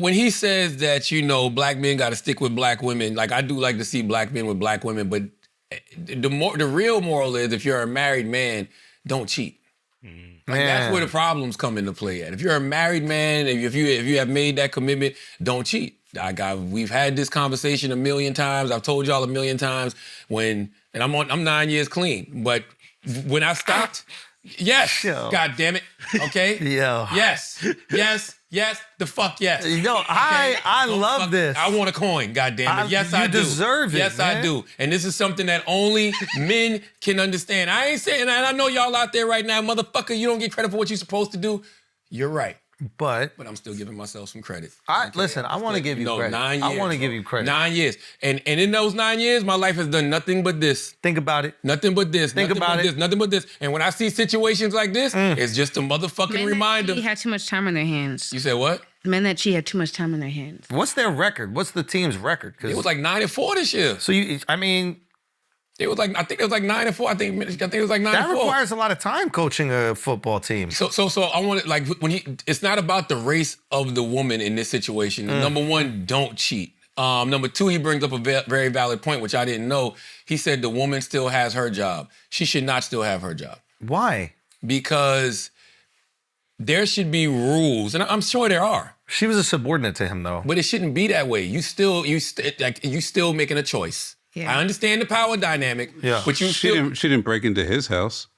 when he says that, you know, black men got to stick with black women, like I do like to see black men with black women, but the real moral is if you're a married man, don't cheat. Like that's where the problems come into play at. If you're a married man, if you have made that commitment, don't cheat. We've had this conversation a million times. I've told y'all a million times and I'm 9 years clean. But when I stopped, yes, God damn it, okay, yes, the fuck yes. You know, I love this. I want a coin, God damn it. Yes, I do. You deserve it. Yes, man. I do. And this is something that only men can understand. I ain't saying, and I know y'all out there right now, motherfucker, you don't get credit for what you're supposed to do. You're right. But I'm still giving myself some credit. Listen, I want to give you credit. 9 years. I want to give you credit. 9 years. And in those 9 years, my life has done nothing but this. Think about it. Nothing but this. Think about it. Nothing but this. And when I see situations like this, it's just a motherfucking reminder. He had too much time on their hands. You said what? Men that she had too much time on their hands. What's their record? What's the team's record? It was like 9-4 this year. So It was like, I think it was like 9-4. I think it was like 9-4. That requires a lot of time coaching a football team. So I want to, like, it's not about the race of the woman in this situation. Number one, don't cheat. Number two, he brings up a very valid point, which I didn't know. He said the woman still has her job. She should not still have her job. Why? Because there should be rules, and I'm sure there are. She was a subordinate to him, though. But it shouldn't be that way. You still making a choice. Yeah. I understand the power dynamic, but she didn't break into his house.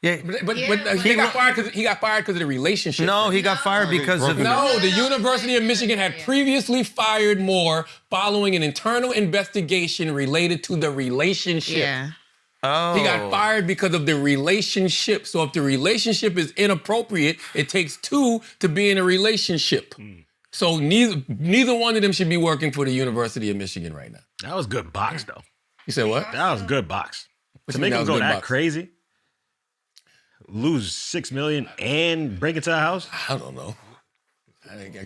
Yeah, but he got fired because of the relationship. No, he got fired because of the University of Michigan had previously fired Moore following an internal investigation related to the relationship. Yeah. Oh. He got fired because of the relationship. So if the relationship is inappropriate, it takes two to be in a relationship. So neither one of them should be working for the University of Michigan right now. That was good box, though. You said what? That was good box. To make him go that crazy, lose $6 million and break into a house? I don't know.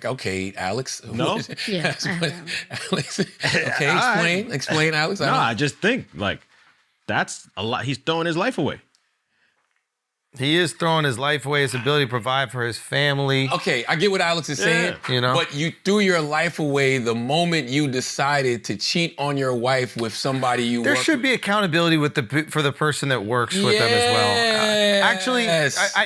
Okay, Alex. No? Yeah. Alex. Okay, explain, Alex. No, I just think, like, that's a lot. He's throwing his life away. He is throwing his life away, his ability to provide for his family. Okay, I get what Alex is saying, you know? But you threw your life away the moment you decided to cheat on your wife with somebody you work with. There should be accountability for the person that works with them as well. Actually,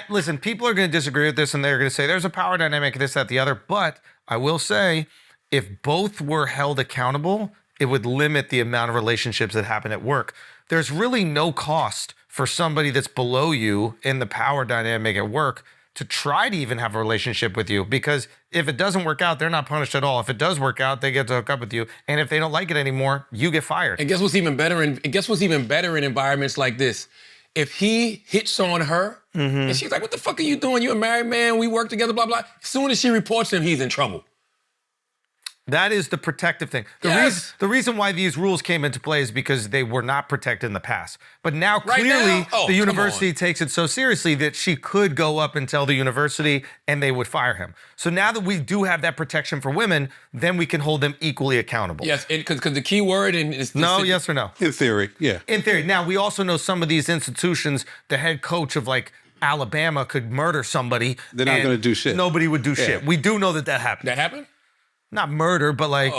listen, people are going to disagree with this and they're going to say there's a power dynamic, this, that, the other. But I will say, if both were held accountable, it would limit the amount of relationships that happen at work. There's really no cost for somebody that's below you in the power dynamic at work to try to even have a relationship with you, because if it doesn't work out, they're not punished at all. If it does work out, they get to hook up with you. And if they don't like it anymore, you get fired. And guess what's even better in environments like this? If he hits on her and she's like, what the fuck are you doing? You're a married man, we work together, blah, blah. As soon as she reports him, he's in trouble. That is the protective thing. The reason why these rules came into play is because they were not protected in the past. But now clearly the university takes it so seriously that she could go up and tell the university and they would fire him. So now that we do have that protection for women, then we can hold them equally accountable. Yes, because the key word is... No, yes or no? In theory, yeah. In theory. Now, we also know some of these institutions, the head coach of like Alabama could murder somebody. They're not going to do shit. Nobody would do shit. We do know that happened. That happened? Not murder, but like,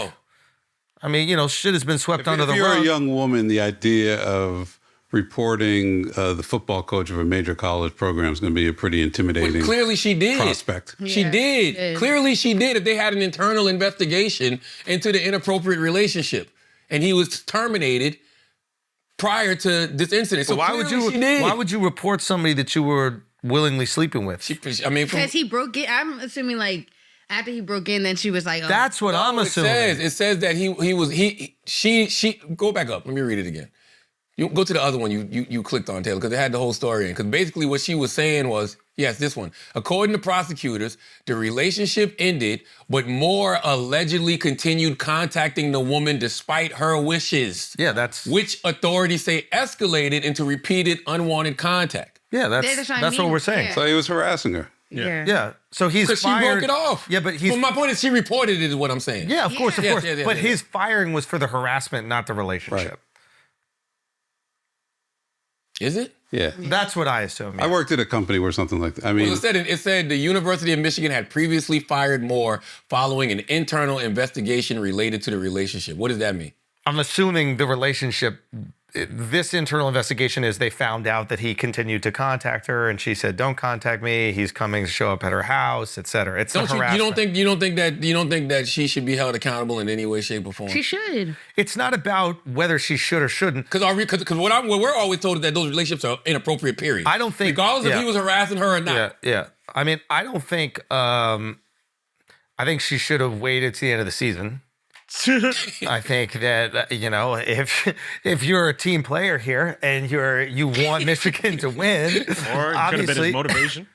I mean, you know, shit has been swept under the rug. If you're a young woman, the idea of reporting the football coach of a major college program is going to be a pretty intimidating clearly she did. Prospect. Yeah, she did. Clearly she did if they had an internal investigation into the inappropriate relationship. And he was terminated prior to this incident. So why would you report somebody that you were willingly sleeping with? Because he broke it. I'm assuming like, after he broke in, then she was like, oh. That's what I'm assuming. It says that she go back up. Let me read it again. You go to the other one you clicked on, Taylor, because it had the whole story in. Because basically what she was saying was, yes, this one. According to prosecutors, the relationship ended, but Moore allegedly continued contacting the woman despite her wishes. Yeah, that's... Which authorities say escalated into repeated unwanted contact. Yeah, that's what we're saying. Yeah. So he was harassing her. Yeah. So he's fired. Because she broke it off. Yeah, but Well, my point is she reported it is what I'm saying. Yeah, of course. But his firing was for the harassment, not the relationship. Right. Is it? Yeah. That's what I assume. I worked at a company where something like that. I mean, Well, it said the University of Michigan had previously fired Moore following an internal investigation related to the relationship. What does that mean? I'm assuming the relationship, this internal investigation is they found out that he continued to contact her and she said, don't contact me. He's coming to show up at her house, et cetera. It's harassment. You don't think that she should be held accountable in any way, shape, or form? She should. It's not about whether she should or shouldn't. Because what we're always told is that those relationships are inappropriate, period. I don't think... Regardless if he was harassing her or not. Yeah. I mean, I don't think... I think she should have waited to the end of the season. I think that if you're a team player here and you want Michigan to win, or it could have been his motivation.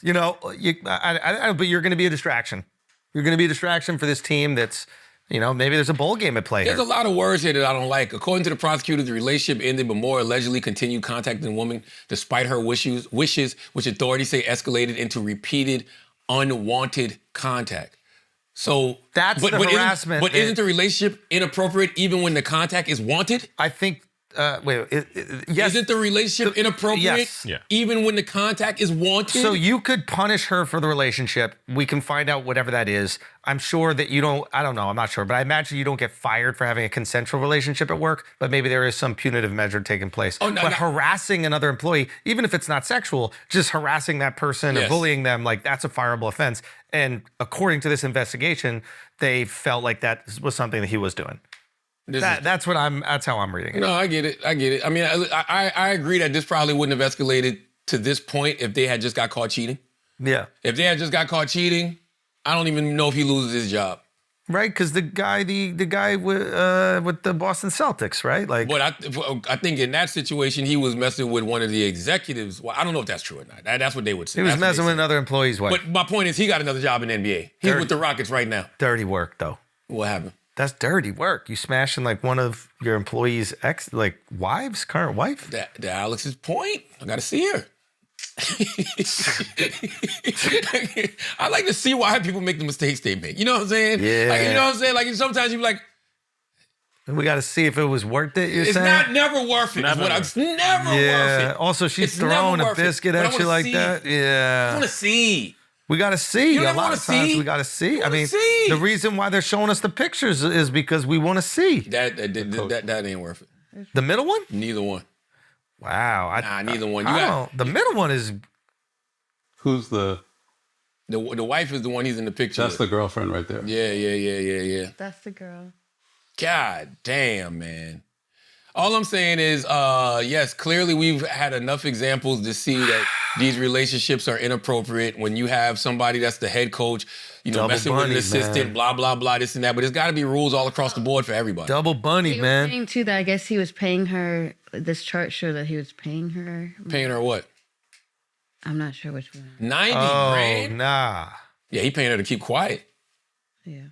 But you're going to be a distraction. You're going to be a distraction for this team. That's maybe there's a bowl game at play. There's a lot of words here that I don't like. According to the prosecutor, the relationship ended, but Moore allegedly continued contacting the woman despite her wishes, which authorities say escalated into repeated unwanted contact. So that's the harassment. But isn't the relationship inappropriate even when the contact is wanted? I think. Yes. Isn't the relationship inappropriate? Yes. Yeah. Even when the contact is wanted? So you could punish her for the relationship. We can find out whatever that is. I'm sure that you don't. I don't know. I'm not sure, but I imagine you don't get fired for having a consensual relationship at work. But maybe there is some punitive measure taking place. But harassing another employee, even if it's not sexual, just harassing that person or bullying them, like that's a fireable offense. And according to this investigation, they felt like that was something that he was doing. That's how I'm reading it. No, I get it. I mean, I agree that this probably wouldn't have escalated to this point if they had just got caught cheating. Yeah. If they had just got caught cheating, I don't even know if he loses his job. Right, because the guy with the Boston Celtics, right? Like, but I think in that situation he was messing with one of the executives. Well, I don't know if that's true or not. That's what they would say. He was messing with another employee's wife. But my point is, he got another job in the NBA. He's with the Rockets right now. Dirty work, though. What happened? That's dirty work. You smashing like one of your employees' current wife? That Alex's point. I got to see her. I like to see why people make the mistakes they make. You know what I'm saying? Yeah. Like, you know what I'm saying? Like sometimes you be like, we got to see if it was worth it. It's never worth it. It's never worth it. Also, she's throwing a biscuit at you like that. Yeah. I want to see. We got to see. You a lot of times we got to see. I mean, the reason why they're showing us the pictures is because we want to see. That ain't worth it. The middle one? Neither one. Wow. Neither one. The middle one is... Who's the wife is the one he's in the picture That's with. the girlfriend right there. Yeah. That's the girl. God damn, man. All I'm saying is, yes, clearly we've had enough examples to see that these relationships are inappropriate when you have somebody that's the head coach, messing with an assistant, blah, blah, blah, this and that. But there's got to be rules all across the board for everybody. Double bunny, man. Saying too that I guess he was paying her, this chart showed that he was paying her. Paying her what? I'm not sure which one. 90 grand? Nah. Yeah, he paying her to keep quiet. Yeah.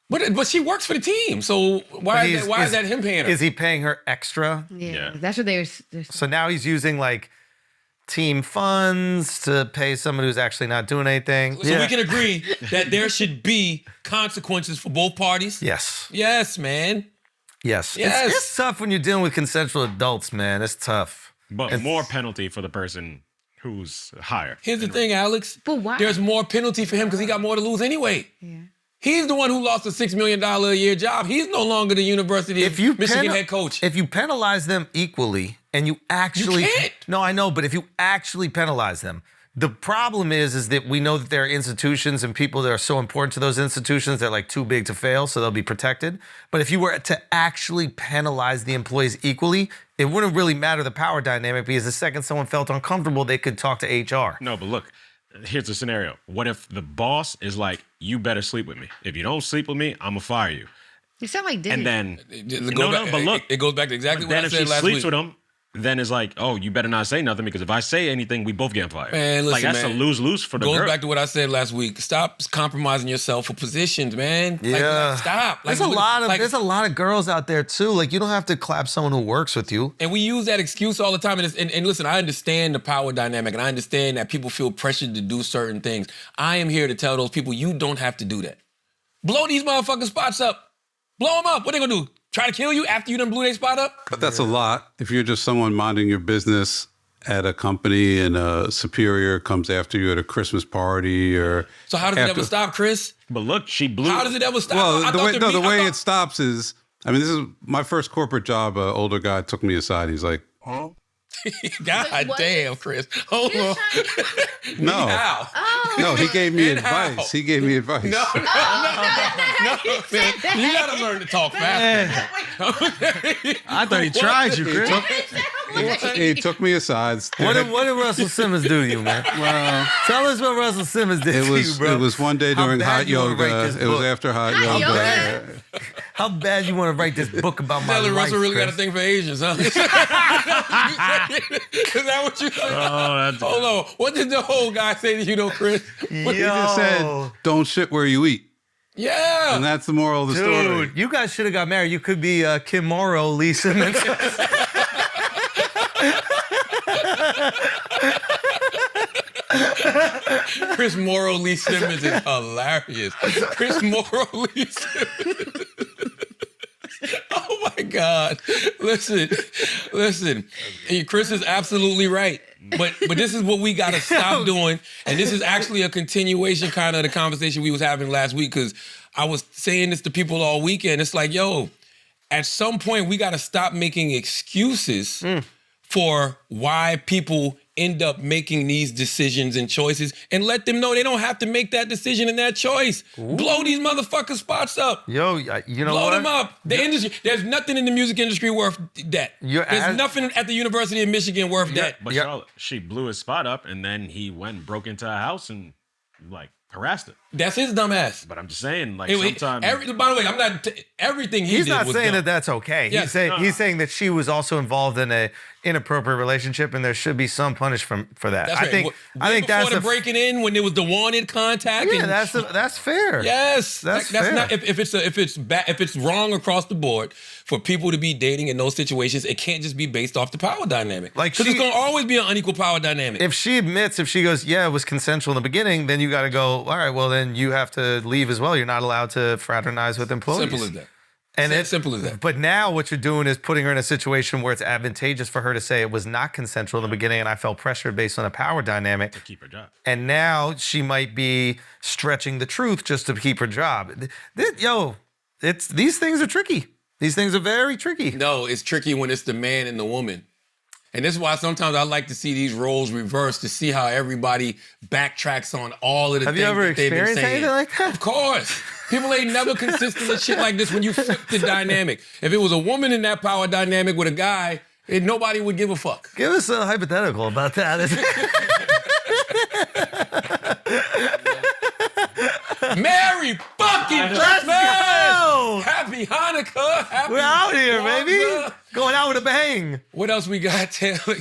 But she works for the team, so why is that him paying her? Is he paying her extra? Yeah. That's what they're So now he's using like team funds to pay someone who's actually not doing anything. So we can agree that there should be consequences for both parties? Yes. Yes, man. Yes. It's tough when you're dealing with consensual adults, man. It's tough. But more penalty for the person who's higher. Here's the thing, Alex. But why? There's more penalty for him because he got more to lose anyway. Yeah. He's the one who lost a $6 million a year job. He's no longer the University of Michigan head coach. If you penalize them equally and you actually... You can't. No, I know, but if you actually penalize them, the problem is that we know that there are institutions and people that are so important to those institutions, they're like too big to fail, so they'll be protected. But if you were to actually penalize the employees equally, it wouldn't really matter the power dynamic because the second someone felt uncomfortable, they could talk to HR. No, but look, here's the scenario. What if the boss is like, you better sleep with me. If you don't sleep with me, I'm going to fire you. You sound like Disney. And then, but look, it goes back to exactly what I said last week. Then if she sleeps with him, then it's like, oh, you better not say nothing because if I say anything, we both get fired. Man, listen, like that's a lose-lose for the girl. Goes back to what I said last week. Stop compromising yourself for positions, man. Yeah. Stop. There's a lot of girls out there too. Like you don't have to clap someone who works with you. And we use that excuse all the time. And listen, I understand the power dynamic and I understand that people feel pressured to do certain things. I am here to tell those people you don't have to do that. Blow these motherfucking spots up. Blow them up. What they gonna do? Try to kill you after you done blew their spot up? But that's a lot. If you're just someone minding your business at a company and a superior comes after you at a Christmas party or. So how does it ever stop, Chris? But look, she blew. How does it ever stop? Well, the way it stops is, I mean, this is my first corporate job. An older guy took me aside. He's like, huh? God damn, Chris. Hold on. No. No, he gave me advice. How? He gave me advice. No, man. You gotta learn to talk faster. I thought he tried you, Chris. He took me aside. What did Russell Simmons do to you, man? Well, tell us what Russell Simmons did to you, bro. It was one day during hot yoga. It was after hot yoga. How bad you want to write this book about my life, Russell really Chris? got a thing for Asians, huh? Is that what you said? Hold on. What did the whole guy say to you, though, Chris? He just said, don't shit where you eat. Yeah. And that's the moral of the story. Dude, you guys should have got married. You could be Kim Morrow, Lee Simmons. Chris Morrow Lee Simmons is hilarious. Chris Morrow Lee Simmons. Oh my God. Listen. Chris is absolutely right. But this is what we gotta stop doing. And this is actually a continuation kind of the conversation we was having last week, because I was saying this to people all weekend. It's like, yo, at some point we gotta stop making excuses for why people end up making these decisions and choices, and let them know they don't have to make that decision and that choice. Ooh. Blow these motherfucking spots up. Yo, you know Blow what? them up. The industry, there's nothing in the music industry worth that. There's nothing at the University of Michigan worth that. But Charlotte, she blew his spot up, and then he went and broke into a house and like harassed her. That's his dumb ass. But I'm just saying, like, sometimes. By the way, I'm not. Everything he did was He's not saying dumb. that that's okay. Yes. He's saying that she was also involved in a inappropriate relationship, and there should be some punishment for that. That's I think that's before the breaking in, when there was the wanted contact. Yeah, and, that's fair. Yes, that's fair. Not if it's wrong across the board for people to be dating in those situations, it can't just be based off the power dynamic. Like, because it's gonna always be an unequal power dynamic. If she goes, yeah, it was consensual in the beginning, then you got to go, all right, well then you have to leave as well. You're not allowed to fraternize with employees. Simple as that. And it's simple as that. But now what you're doing is putting her in a situation where it's advantageous for her to say it was not consensual in the beginning, and I felt pressured based on a power dynamic to keep her job. And now she might be stretching the truth just to keep her job. These things are tricky. These things are very tricky. No, it's tricky when it's the man and the woman. And this is why sometimes I like to see these roles reversed, to see how everybody backtracks on all of the things that they've been saying. Have you ever experienced anything like that? Of course. People ain't never consistent with shit like this when you flip the dynamic. If it was a woman in that power dynamic with a guy, nobody would give a fuck. Give us a hypothetical about that. Merry fucking Christmas! Happy Hanukkah! We're out here, baby. Going out with a bang. What else we got, Taylor?